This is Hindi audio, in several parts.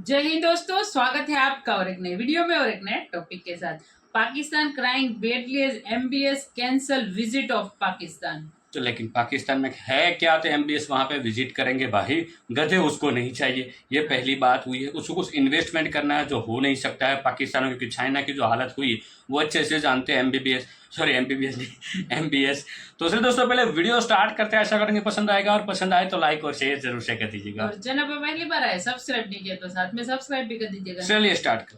जय हिंद दोस्तों, स्वागत है आपका और एक नए वीडियो में और एक नए टॉपिक के साथ। Pakistan crying badly as MBS cancel visit of Pakistan. तो लेकिन पाकिस्तान में है क्या, तो एमबीएस वहाँ पे विजिट करेंगे भाई, गधे उसको नहीं चाहिए। ये पहली बात हुई है। उसको कुछ इन्वेस्टमेंट करना है जो हो नहीं सकता है पाकिस्तान में, क्योंकि चाइना की जो हालत हुई वो अच्छे से जानते हैं एमबीबीएस नहीं एमबीएस। तो चलिए दोस्तों, पहले वीडियो स्टार्ट करते हैं। आशा करेंगे पसंद आएगा, और पसंद आए तो लाइक और शेयर जरूर से कर दीजिएगा। और चैनल पर पहली बार आए सब्सक्राइब नहीं किया तो साथ में सब्सक्राइब भी कर दीजिएगा। चलिए स्टार्ट कर।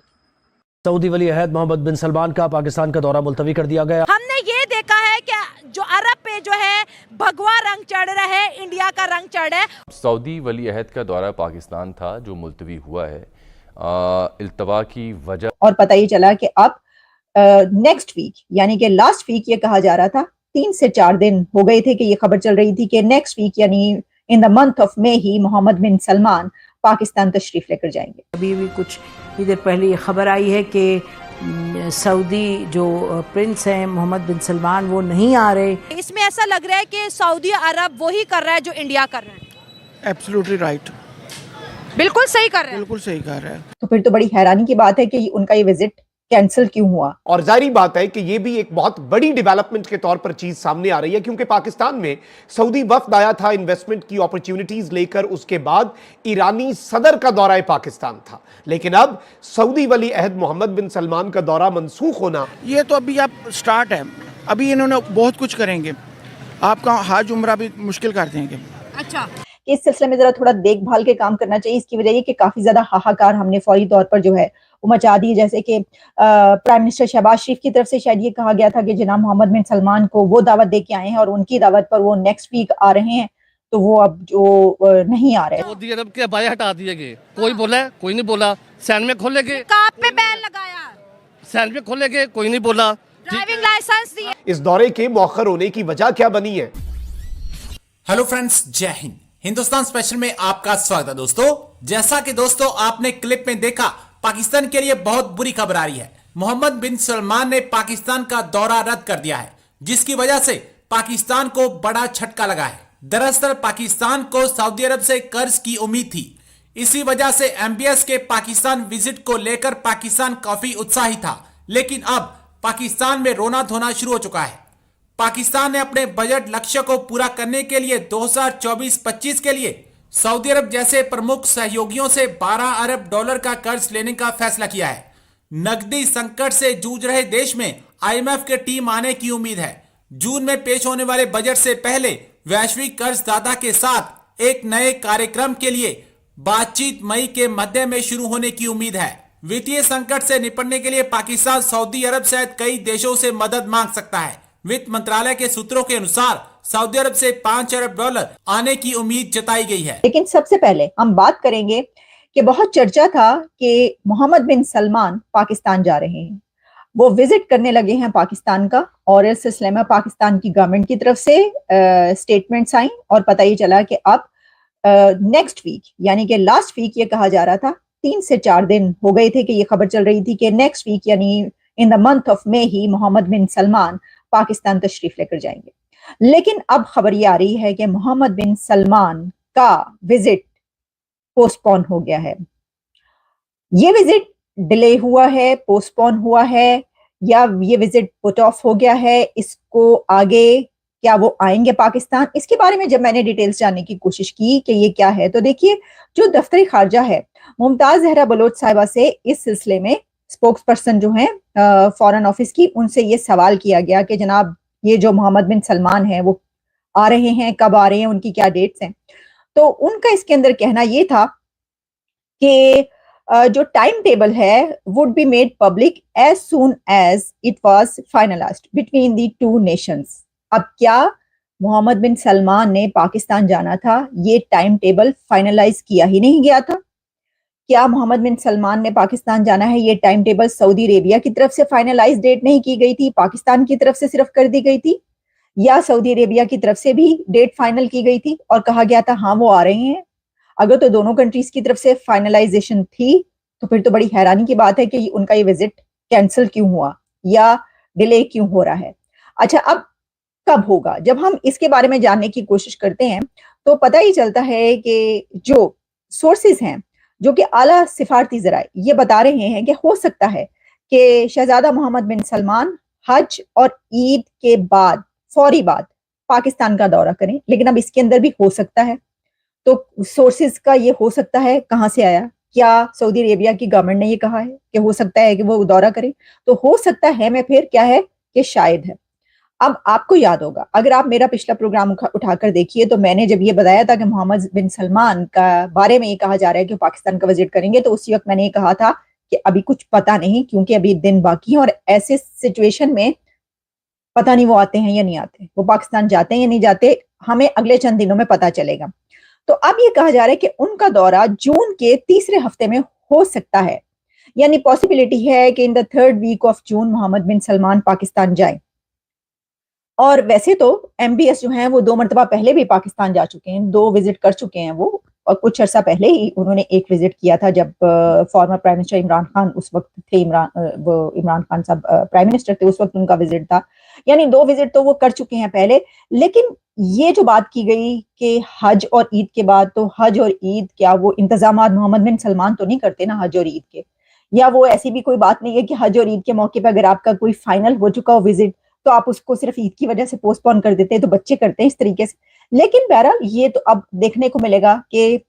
सऊदी वली अहद मोहम्मद बिन सलमान का पाकिस्तान का दौरा मुलतवी कर दिया गया। हमने ये देखा है कि जो अरब पे जो है भगवा रंग चढ़ रहा है, इंडिया का रंग चढ़ रहा है। सऊदी वली अहद का दौरा पाकिस्तान था जो मुलतवी हुआ है इल्तवा की वजह। और पता ही चला कि अब नेक्स्ट वीक यानी कि लास्ट वीक ये कहा जा रहा था, 3 से 4 दिन हो गए थे कि ये खबर चल रही थी कि नेक्स्ट वीक यानी in the month of May ही मोहम्मद बिन सलमान पाकिस्तान तशरीफ लेकर जाएंगे। अभी भी कुछ ही देर पहले ये खबर आई है कि सऊदी जो प्रिंस हैं मोहम्मद बिन सलमान वो नहीं आ रहे। इसमें ऐसा लग रहा है कि सऊदी अरब वही कर रहा है जो इंडिया कर रहा है। एब्सोल्युटली राइट, बिल्कुल सही कर रहा है, बिल्कुल सही कर रहा है। तो फिर तो बड़ी हैरानी की बात है कि उनका ये विजिट कैंसिल क्यों हुआ। और जाहिर बात है कि यह भी एक बहुत बड़ी डेवलपमेंट के तौर पर चीज सामने आ रही है, क्योंकि पाकिस्तान में सऊदी वफ्द आया था इन्वेस्टमेंट की अपॉर्चुनिटीज लेकर। उसके बाद ईरानी सदर का दौरा पाकिस्तान था, लेकिन अब सऊदी वली अहद मोहम्मद बिन सलमान का दौरा मनसूख होना, ये तो अभी आप स्टार्ट है। अभी इन्होंने बहुत कुछ करेंगे, आपका हज उम्रा भी मुश्किल कर देंगे। अच्छा, इस सिलसिले में जरा थोड़ा देखभाल के काम करना चाहिए। इसकी वजह ये कि काफी ज्यादा हाहाकार हमने फौरी तौर पर जो है वो मचा दी। जैसे कि प्राइम मिनिस्टर शहबाज शरीफ की तरफ से शायद ये कहा गया था कि जनाब मोहम्मद बिन सलमान को वो दावत दे के आए हैं और उनकी दावत पर वो नेक्स्ट वीक आ रहे हैं, तो वो अब जो नहीं आ रहे। सऊदी अरब के बाय हटा दिए गए। कोई बोला, कोई नहीं बोला। सैन में खोलेंगे, कार पे बैन लगाया, सैन में खोलेंगे, कोई नहीं बोला। ड्राइविंग लाइसेंस दिए। इस दौरे के मौखर होने की वजह क्या बनी है? हेलो फ्रेंड्स, जय हिंद। हिंदुस्तान स्पेशल में आपका स्वागत है दोस्तों। जैसा कि दोस्तों आपने क्लिप में देखा, पाकिस्तान के लिए बहुत बुरी खबर आ रही है। मोहम्मद बिन सलमान ने पाकिस्तान का दौरा रद्द कर दिया है, जिसकी वजह से पाकिस्तान को बड़ा झटका लगा है। दरअसल पाकिस्तान को सऊदी अरब से कर्ज की उम्मीद थी। इसी वजह से एमबीएस के पाकिस्तान विजिट को लेकर पाकिस्तान काफी उत्साही था, लेकिन अब पाकिस्तान में रोना धोना शुरू हो चुका है। पाकिस्तान ने अपने बजट लक्ष्य को पूरा करने के लिए 2024-25 के लिए सऊदी अरब जैसे प्रमुख सहयोगियों से 12 अरब डॉलर का कर्ज लेने का फैसला किया है। नकदी संकट से जूझ रहे देश में आईएमएफ की टीम आने की उम्मीद है। जून में पेश होने वाले बजट से पहले वैश्विक कर्जदाता के साथ एक नए कार्यक्रम के लिए बातचीत मई के मध्य में शुरू होने की उम्मीद है। वित्तीय संकट से निपटने के लिए पाकिस्तान सऊदी अरब सहित कई देशों से मदद मांग सकता है। वित्त मंत्रालय के सूत्रों के अनुसार सऊदी अरब से 5 अरब डॉलर आने की उम्मीद जताई गई है। लेकिन सबसे पहले हम बात करेंगे कि बहुत चर्चा था कि मोहम्मद बिन सलमान पाकिस्तान जा रहे हैं, वो विजिट करने लगे हैं पाकिस्तान का, और इस सिलसिले में पाकिस्तान की गवर्नमेंट की तरफ से स्टेटमेंट्स आई और पता ही चला कि अब नेक्स्ट वीक यानी कि लास्ट वीक ये कहा जा रहा था, 3 से 4 दिन हो गए थे कि ये खबर चल रही थी कि नेक्स्ट वीक यानी in the month of May ही मोहम्मद बिन सलमान पाकिस्तान तशरीफ लेकर जाएंगे। लेकिन अब खबर ये आ रही है कि मोहम्मद बिन सलमान का विजिट पोस्टपोन हो गया है। ये विजिट डिले हुआ है, पोस्टपोन हुआ है, या ये विजिट पुट ऑफ हो गया है। इसको आगे क्या वो आएंगे पाकिस्तान, इसके बारे में जब मैंने डिटेल्स जानने की कोशिश की कि ये क्या है, तो देखिए जो दफ्तर खारजा है मुमताज जहरा बलोच साहिबा से इस सिलसिले में स्पोक्स पर्सन जो है फॉरेन ऑफिस की, उनसे ये सवाल किया गया कि जनाब ये जो मोहम्मद बिन सलमान है वो आ रहे हैं, कब आ रहे हैं, उनकी क्या डेट्स हैं। तो उनका इसके अंदर कहना ये था कि जो टाइम टेबल है would be made public as soon as it was finalised between the two nations. अब क्या मोहम्मद बिन सलमान ने पाकिस्तान जाना था, ये टाइम टेबल फाइनलाइज किया ही नहीं गया था? क्या मोहम्मद बिन सलमान ने पाकिस्तान जाना है, ये टाइम टेबल सऊदी अरेबिया की तरफ से फाइनलाइज डेट नहीं की गई थी, पाकिस्तान की तरफ से सिर्फ कर दी गई थी, या सऊदी अरेबिया की तरफ से भी डेट फाइनल की गई थी और कहा गया था हाँ वो आ रहे हैं? अगर तो दोनों कंट्रीज की तरफ से फाइनलाइजेशन थी, तो फिर तो बड़ी हैरानी की बात है कि उनका ये विजिट कैंसिल क्यों हुआ या डिले क्यों हो रहा है। अच्छा, अब कब होगा? जब हम इसके बारे में जानने की कोशिश करते हैं तो पता ही चलता है कि जो सोर्सेज हैं जो कि आला सिफारती जराए ये बता रहे हैं कि हो सकता है कि शहजादा मोहम्मद बिन सलमान हज और ईद के बाद फौरी बाद पाकिस्तान का दौरा करें, लेकिन अब इसके अंदर भी हो सकता है। तो सोर्सेज का ये हो सकता है कहां से आया? क्या सऊदी अरेबिया की गवर्नमेंट ने ये कहा है कि हो सकता है कि वो दौरा करे? तो हो सकता है में फिर क्या है कि शायद है। अब आपको याद होगा, अगर आप मेरा पिछला प्रोग्राम उठाकर देखिए, तो मैंने जब ये बताया था कि मोहम्मद बिन सलमान का बारे में ये कहा जा रहा है कि पाकिस्तान का विजिट करेंगे, तो उसी वक्त मैंने ये कहा था कि अभी कुछ पता नहीं, क्योंकि अभी दिन बाकी है और ऐसे सिचुएशन में पता नहीं वो आते हैं या नहीं आते, वो पाकिस्तान जाते हैं या नहीं जाते, हमें अगले चंद दिनों में पता चलेगा। तो अब ये कहा जा रहा है कि उनका दौरा जून के तीसरे हफ्ते में हो सकता है, यानी पॉसिबिलिटी है कि in the 3rd week of June Mohammed bin Salman Pakistan जाए। और वैसे तो MBS जो हैं वो 2 मरतबा पहले भी पाकिस्तान जा चुके हैं, 2 विजिट कर चुके हैं वो, और कुछ अर्सा पहले ही उन्होंने एक विजिट किया था जब former prime minister Imran Khan उस वक्त थे, इमरान खान साहब प्राइम मिनिस्टर थे, उस वक्त उनका विजिट था, यानी 2 विजिट तो वो कर चुके हैं पहले। लेकिन ये जो बात की गई कि हज और ईद के बाद, तो हज और ईद क्या वो इंतजामात मोहम्मद बिन सलमान तो नहीं करते ना हज और ईद के, या वो ऐसी भी कोई बात नहीं है कि हज और ईद के मौके पर अगर आपका कोई फाइनल हो चुका हो विजिट तो आप उसको सिर्फ ईद की वजह से पोस्टपोन कर देते हैं, तो बच्चे करते हैं इस तरीके से। लेकिन बहरहाल ये तो अब देखने को मिलेगा कि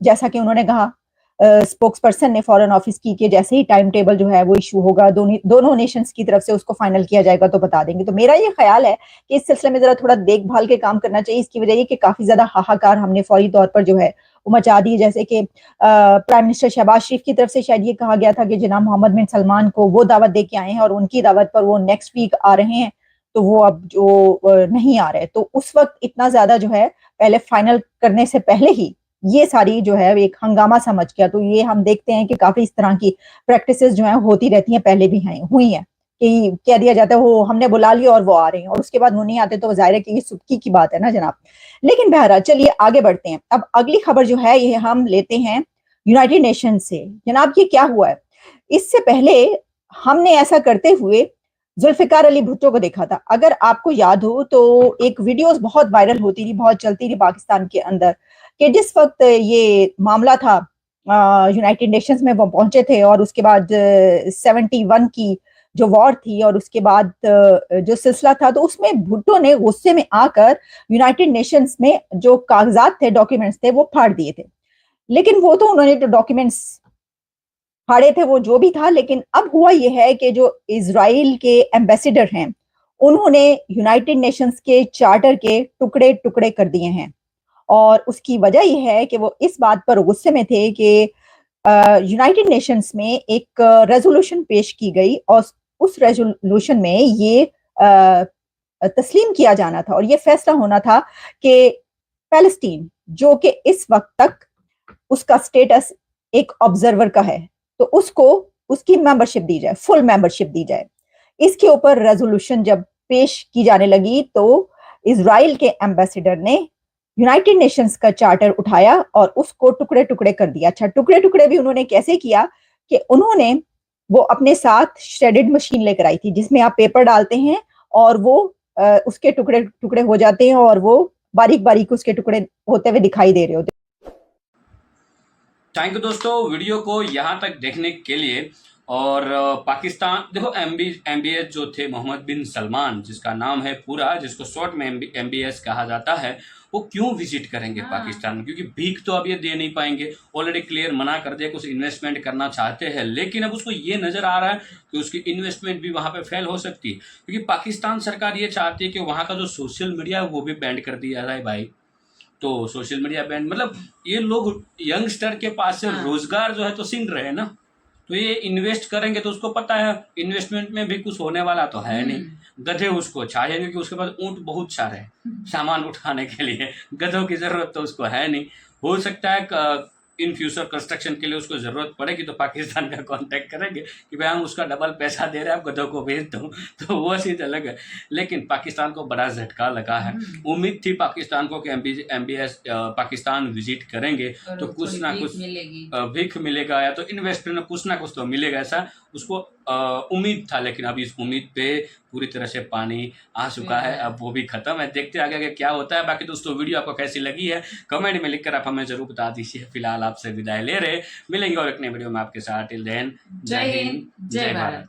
जैसा कि उन्होंने कहा, स्पोक्स पर्सन ने फॉरेन ऑफिस की कि जैसे ही टाइम टेबल जो है वो इशू होगा दोनों नेशंस की तरफ से उसको फाइनल किया जाएगा तो बता देंगे। तो मेरा ये ख्याल है कि इस सिलसिले में जरा थोड़ा देखभाल के काम करना चाहिए। इसकी वजह ये कि काफी ज्यादा हाहाकार हमने फौरी तौर पर जो है वो मचा दी, जैसे कि प्राइम मिनिस्टर शहबाज शरीफ की तरफ से शायद ये कहा गया था कि जनाब मोहम्मद बिन सलमान को वो दावत दे के आए हैं और उनकी दावत पर वो नेक्स्ट वीक आ रहे हैं, तो वो अब जो नहीं आ रहे, तो उस वक्त इतना ज्यादा जो है पहले फाइनल करने से पहले ही ये सारी जो है एक हंगामा समझ गया। तो ये हम देखते हैं कि काफी इस तरह की प्रैक्टिसेस जो है होती रहती हैं, पहले भी हैं हुई हैं कि कह दिया जाता है वो हमने बुला लिया और वो आ रहे हैं, और उसके बाद वो नहीं आते, तो जाहिर है कि ये सुबकी की बात है ना जनाब। लेकिन बहरहाल चलिए आगे बढ़ते हैं। अब अगली खबर जो है ये हम लेते हैं यूनाइटेड नेशन से। जनाब ये क्या हुआ है, इससे पहले हमने ऐसा करते हुए जुल्फिकार अली भुट्टो को देखा था। अगर आपको याद हो तो एक वीडियोस बहुत वायरल होती थी, बहुत चलती थी पाकिस्तान के अंदर, कि जिस वक्त ये मामला था यूनाइटेड नेशंस में वो पहुंचे थे और उसके बाद 71 की जो वॉर थी और उसके बाद जो सिलसिला था, तो उसमें भुट्टो ने गुस्से में आकर यूनाइटेड नेशंस में जो कागजात थे, डॉक्यूमेंट्स थे, वो फाड़ दिए थे। लेकिन वो तो उन्होंने जो डॉक्यूमेंट्स फाड़े थे वो जो भी था, लेकिन अब हुआ ये है कि जो इजराइल के एम्बेसडर हैं उन्होंने यूनाइटेड नेशंस के चार्टर के टुकड़े टुकड़े कर दिए हैं। और उसकी वजह यह है कि वो इस बात पर गुस्से में थे कि यूनाइटेड नेशंस में एक रेजोल्यूशन पेश की गई और उस रेजोल्यूशन में ये तस्लीम किया जाना था और ये फैसला होना था कि पैलेस्टीन जो कि इस वक्त तक उसका स्टेटस एक ऑब्जर्वर का है, तो उसको उसकी मेंबरशिप दी जाए, फुल मेंबरशिप दी जाए। इसके ऊपर रेजोल्यूशन जब पेश की जाने लगी तो इजराइल के एम्बेसडर ने यूनाइटेड नेशंस का चार्टर उठाया और उसको टुकड़े टुकड़े कर दिया। अच्छा, टुकड़े टुकड़े भी उन्होंने कैसे किया कि उन्होंने वो अपने साथ श्रेडेड मशीन लेकर आई थी जिसमें आप पेपर डालते हैं और वो उसके टुकड़े टुकड़े हो जाते हैं और वो बारीक बारीक उसके टुकड़े होते हुए दिखाई दे रहे होते। थैंक यू दोस्तों वीडियो को यहाँ तक देखने के लिए। और पाकिस्तान देखो MBS जो थे मोहम्मद बिन सलमान, जिसका नाम है पूरा, जिसको शॉर्ट में MBS कहा जाता है, वो क्यों विजिट करेंगे पाकिस्तान में? क्योंकि भीख तो अब ये दे नहीं पाएंगे, ऑलरेडी क्लियर मना कर दिया, कुछ इन्वेस्टमेंट करना चाहते हैं, लेकिन अब उसको ये नज़र आ रहा है कि उसकी इन्वेस्टमेंट भी वहाँ पे फेल हो सकती है, क्योंकि पाकिस्तान सरकार ये चाहती है कि वहाँ का जो सोशल मीडिया है वो भी बैंड कर दिया जाए भाई। तो सोशल मीडिया बैंड मतलब ये लोग यंगस्टर के पास से रोजगार जो है तो छीन रहे हैं ना, तो ये इन्वेस्ट करेंगे तो उसको पता है इन्वेस्टमेंट में भी कुछ होने वाला तो है नहीं। गधे उसको चाहिए क्योंकि उसके पास ऊंट बहुत सारे हैं सामान उठाने के लिए, गधों की जरूरत तो उसको है नहीं। हो सकता है इन फ्यूचर कंस्ट्रक्शन के लिए उसको ज़रूरत पड़ेगी तो पाकिस्तान का कांटेक्ट करेंगे कि भाई हम उसका डबल पैसा दे रहे हैं, आप गधों को भेज दो, तो वो चीज़ अलग है। लेकिन पाकिस्तान को बड़ा झटका लगा है। उम्मीद थी पाकिस्तान को कि MBS पाकिस्तान विजिट करेंगे तो कुछ ना कुछ भीख मिलेगा या तो इन्वेस्टमेंट में कुछ ना कुछ तो मिलेगा, ऐसा उसको उम्मीद था, लेकिन अभी इस उम्मीद पे पूरी तरह से पानी आ चुका है। अब वो भी खत्म है। देखते आगे आगे क्या होता है। बाकी दोस्तों वीडियो आपको कैसी लगी है कमेंट में लिखकर आप हमें जरूर बता दीजिए। फिलहाल आपसे विदाई ले रहे, मिलेंगे और एक नए वीडियो में आपके साथ। टिल देन, जय हिंद, जय भारत।